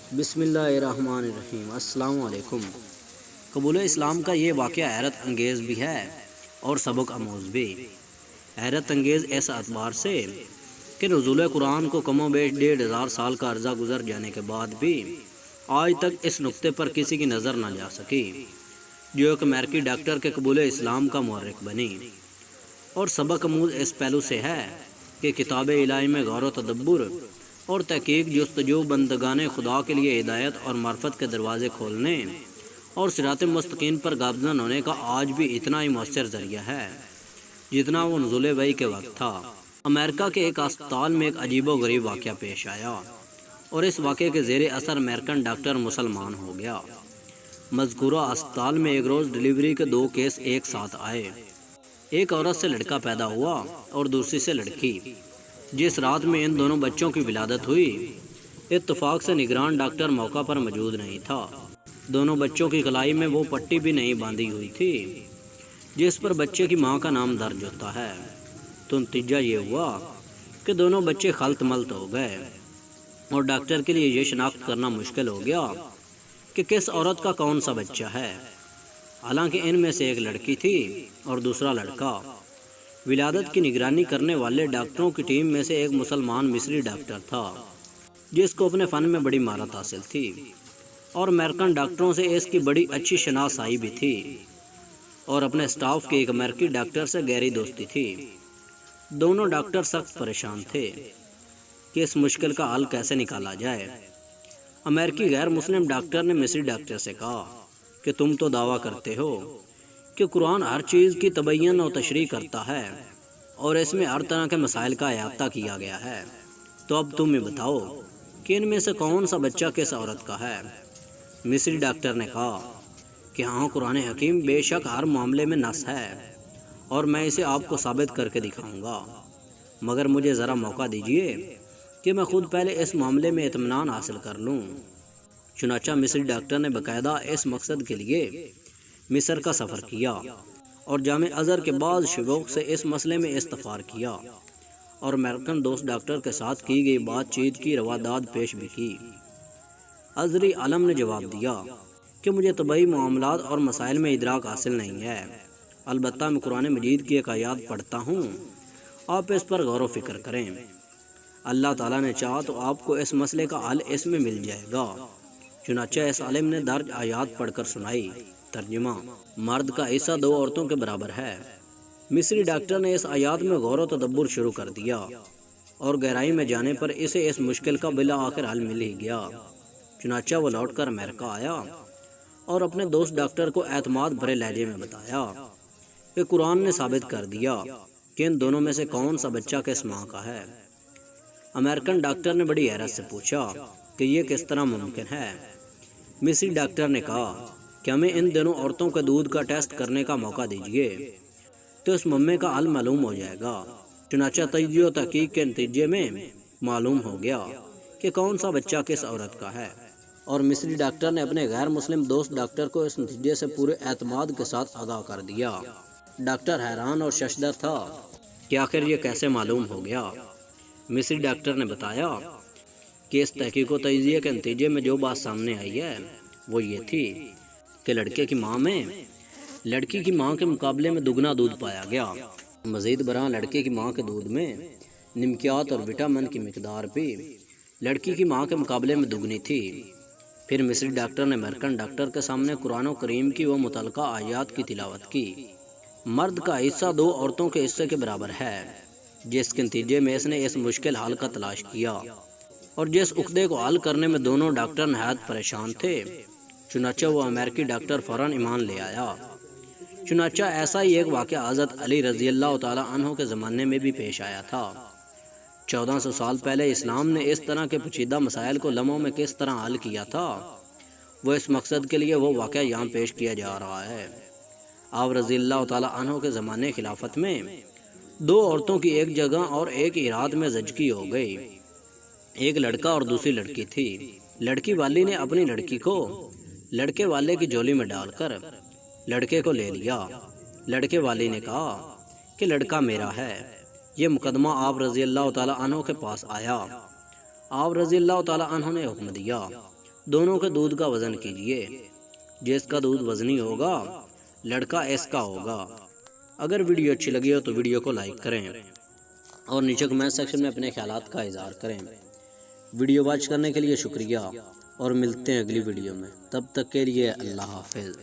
بسم اللہ الرحمن الرحیم۔ السلام علیکم۔ قبول اسلام کا یہ واقعہ حیرت انگیز بھی ہے اور سبق آموز بھی۔ حیرت انگیز اس اعتبار سے کہ نزول قرآن کو کم و بیش 1500 سال کا عرصہ گزر جانے کے بعد بھی آج تک اس نقطے پر کسی کی نظر نہ جا سکی جو ایک امریکی ڈاکٹر کے قبول اسلام کا محرک بنی۔ اور سبق آموز اس پہلو سے ہے کہ کتاب الہی میں غور و تدبر اور تحقیق جستجو بندگان خدا کے لیے ہدایت اور معرفت کے دروازے کھولنے اور صراط مستقیم پر گامزن ہونے کا آج بھی اتنا ہی مؤثر ذریعہ ہے جتنا وہ نزول وحی کے وقت تھا۔ امریکہ کے ایک اسپتال میں ایک عجیب و غریب واقعہ پیش آیا اور اس واقعے کے زیر اثر امریکن ڈاکٹر مسلمان ہو گیا۔ مذکورہ اسپتال میں ایک روز ڈلیوری کے 2 کیس ایک ساتھ آئے۔ ایک عورت سے لڑکا پیدا ہوا اور دوسری سے لڑکی۔ جس رات میں ان دونوں بچوں کی ولادت ہوئی، اتفاق سے نگران ڈاکٹر موقع پر موجود نہیں تھا۔ دونوں بچوں کی کلائی میں وہ پٹی بھی نہیں باندھی ہوئی تھی جس پر بچے کی ماں کا نام درج ہوتا ہے۔ تو نتیجہ یہ ہوا کہ دونوں بچے خلط ملط ہو گئے اور ڈاکٹر کے لیے یہ شناخت کرنا مشکل ہو گیا کہ کس عورت کا کون سا بچہ ہے، حالانکہ ان میں سے ایک لڑکی تھی اور دوسرا لڑکا۔ ولادت کی نگرانی کرنے والے ڈاکٹروں کی ٹیم میں سے ایک مسلمان مصری ڈاکٹر تھا جس کو اپنے فن میں بڑی مہارت حاصل تھی اور امریکن ڈاکٹروں سے اس کی بڑی اچھی شناسائی بھی تھی اور اپنے سٹاف کے ایک امریکی ڈاکٹر سے گہری دوستی تھی۔ دونوں ڈاکٹر سخت پریشان تھے کہ اس مشکل کا حل کیسے نکالا جائے۔ امریکی غیر مسلم ڈاکٹر نے مصری ڈاکٹر سے کہا کہ تم تو دعویٰ کرتے ہو کہ قرآن ہر چیز کی تبیین و تشریح کرتا ہے اور اس میں ہر طرح کے مسائل کا احاطہ کیا گیا ہے، تو اب تم ہی بتاؤ کہ ان میں سے کون سا بچہ کس عورت کا ہے۔ مصری ڈاکٹر نے کہا کہ ہاں، قرآن حکیم بے شک ہر معاملے میں نص ہے اور میں اسے آپ کو ثابت کر کے دکھاؤں گا، مگر مجھے ذرا موقع دیجیے کہ میں خود پہلے اس معاملے میں اطمینان حاصل کر لوں۔ چنانچہ مصری ڈاکٹر نے باقاعدہ اس مقصد کے لیے مصر کا سفر کیا اور جامع ازہر کے بعض شیوخ سے اس مسئلے میں استفسار کیا اور امریکن دوست ڈاکٹر کے ساتھ کی گئی بات چیت کی رواداد پیش بھی کی۔ ازہری عالم نے جواب دیا کہ مجھے طبعی معاملات اور مسائل میں ادراک حاصل نہیں ہے، البتہ میں قرآن مجید کی ایک آیات پڑھتا ہوں، آپ اس پر غور و فکر کریں۔ اللہ تعالیٰ نے چاہا تو آپ کو اس مسئلے کا حل اس میں مل جائے گا۔ چنانچہ اس عالم نے درج آیات پڑھ کر سنائی۔ ترجمہ: مرد کا حصہ 2 عورتوں کے برابر ہے۔ مصری ڈاکٹر نے اس آیات میں غور و تدبر شروع کر دیا اور گہرائی میں جانے پر اسے اس مشکل کا بالآخر حل مل ہی گیا۔ چنانچہ وہ لوٹ کر امریکہ آیا اور اپنے دوست ڈاکٹر کو اعتماد بھرے لہجے میں بتایا کہ قرآن نے ثابت کر دیا کہ ان دونوں میں سے کون سا بچہ کس ماں کا ہے۔ امریکن ڈاکٹر نے بڑی حیرت سے پوچھا کہ یہ کس طرح ممکن ہے۔ مصری ڈاکٹر نے کہا کہ ہمیں ان دونوں عورتوں کے دودھ کا ٹیسٹ کرنے کا موقع دیجیے تو اس معمے کا حل معلوم ہو جائے گا۔ چنانچہ تجزیہ و تحقیق کے نتیجے میں معلوم ہو گیا کہ کون سا بچہ کس عورت کا ہے، اور مصری ڈاکٹر نے اپنے غیر مسلم دوست ڈاکٹر کو اس نتیجے سے پورے اعتماد کے ساتھ آگاہ کر دیا۔ ڈاکٹر حیران اور ششدر تھا کہ آخر یہ کیسے معلوم ہو گیا۔ مصری ڈاکٹر نے بتایا کہ اس تحقیق و تجزیے کے نتیجے میں جو بات سامنے آئی ہے وہ یہ تھی کہ لڑکے کی ماں میں لڑکی کی ماں کے مقابلے میں دگنا دودھ پایا گیا۔ مزید برآں لڑکے کی ماں کے دودھ میں نمکیات اور وٹامن کی مقدار بھی لڑکی کی ماں کے مقابلے میں دگنی تھی۔ پھر مصری ڈاکٹر نے امریکن ڈاکٹر کے سامنے قرآن کریم کی وہ متعلقہ آیات کی تلاوت کی۔ مرد کا حصہ 2 عورتوں کے حصے کے برابر ہے، جس کے نتیجے میں اس نے اس مشکل حل کا تلاش کیا اور جس عقدے کو حل کرنے میں دونوں ڈاکٹر نہایت پریشان تھے۔ چنانچہ وہ امریکی ڈاکٹر فوراً ایمان لے آیا۔ چنانچہ ایسا ہی ایک واقعہ حضرت علی رضی اللہ تعالیٰ عنہ کے زمانے میں بھی پیش آیا تھا۔ 1400 سال پہلے اسلام نے اس طرح کے پیچیدہ مسائل کو لمحوں میں کس طرح حل کیا تھا، وہ اس مقصد کے لیے وہ واقعہ یہاں پیش کیا جا رہا ہے۔ آپ رضی اللہ تعالیٰ عنہ کے زمانے خلافت میں 2 عورتوں کی ایک جگہ اور ایک ہی میں زچگی ہو گئی۔ ایک لڑکا اور دوسری لڑکی تھی۔ لڑکی والی نے اپنی لڑکی کو لڑکے والے کی جھولی میں ڈال کر لڑکے کو لے لیا۔ لڑکے والی نے کہا کہ لڑکا میرا ہے۔ یہ مقدمہ آپ رضی اللہ تعالیٰ عنہ کے پاس آیا۔ آپ رضی اللہ تعالیٰ عنہ نے حکم دیا دونوں کے دودھ کا وزن کیجئے، جس کا دودھ وزنی ہوگا لڑکا ایس کا ہوگا۔ اگر ویڈیو اچھی لگی ہو تو ویڈیو کو لائک کریں اور نیچے کمنٹ سیکشن میں اپنے خیالات کا اظہار کریں۔ ویڈیو واچ کرنے کے لیے شکریہ اور ملتے ہیں اگلی ویڈیو میں، تب تک کے لیے اللہ حافظ۔